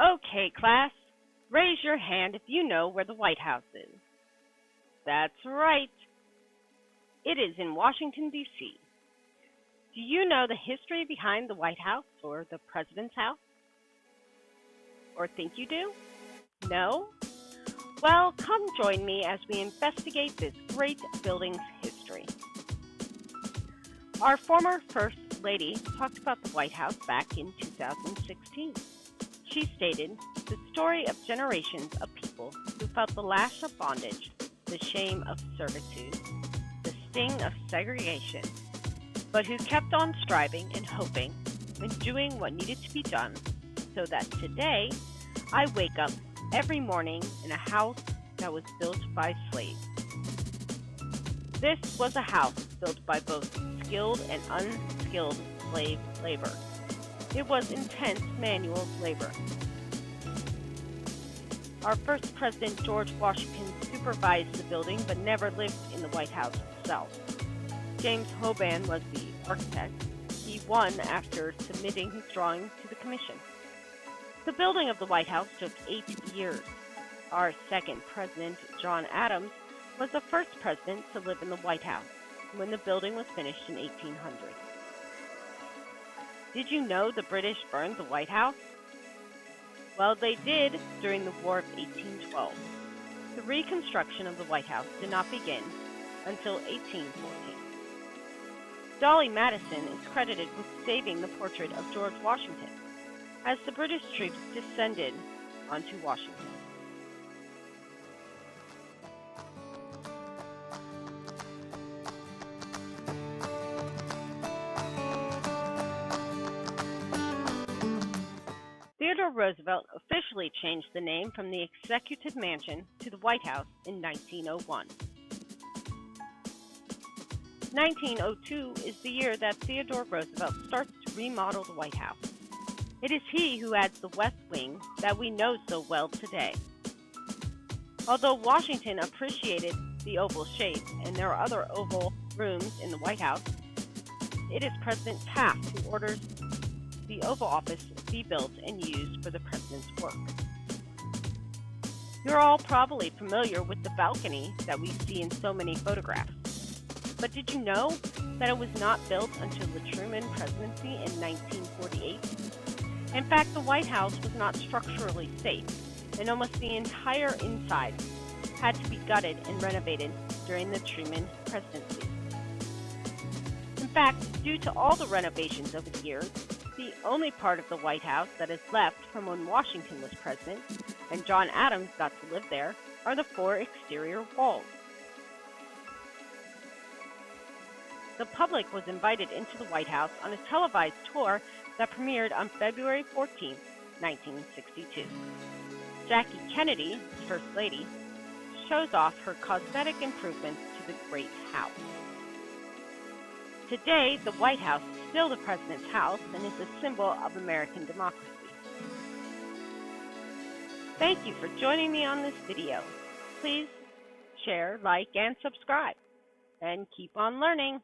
Okay, class, raise your hand if you know where the White House is. That's right. It is in Washington, D.C. Do you know the history behind the White House or the President's house? Or think you do? No? Well, come join me as we investigate this great building's history. Our former First Lady talked about the White House back in 2016. She stated, "The story of generations of people who felt the lash of bondage, the shame of servitude, the sting of segregation, but who kept on striving and hoping and doing what needed to be done, so that today I wake up every morning in a house that was built by slaves." This was a house built by both skilled and unskilled slave labor. It was intense manual labor. Our first president, George Washington, supervised the building but never lived in the White House itself. James Hoban was the architect. He won after submitting his drawing to the commission. The building of the White House took 8 years. Our second president, John Adams, was the first president to live in the White House when the building was finished in 1800. Did you know the British burned the White House? Well, they did during the War of 1812. The reconstruction of the White House did not begin until 1814. Dolly Madison is credited with saving the portrait of George Washington as the British troops descended onto Washington. Theodore Roosevelt officially changed the name from the Executive Mansion to the White House in 1901. 1902 is the year that Theodore Roosevelt starts to remodel the White House. It is he who adds the West Wing that we know so well today. Although Washington appreciated the oval shape and there are other oval rooms in the White House, it is President Taft who orders the Oval Office be built and used for the president's work. You're all probably familiar with the balcony that we see in so many photographs. But did you know that it was not built until the Truman presidency in 1948? In fact, the White House was not structurally safe, and almost the entire inside had to be gutted and renovated during the Truman presidency. In fact, due to all the renovations over the years, the only part of the White House that is left from when Washington was president and John Adams got to live there are the 4 exterior walls. The public was invited into the White House on a televised tour that premiered on February 14, 1962. Jackie Kennedy, First Lady, shows off her cosmetic improvements to the Great House. Today, the White House is still the President's house and is a symbol of American democracy. Thank you for joining me on this video. Please share, like, and subscribe. And keep on learning.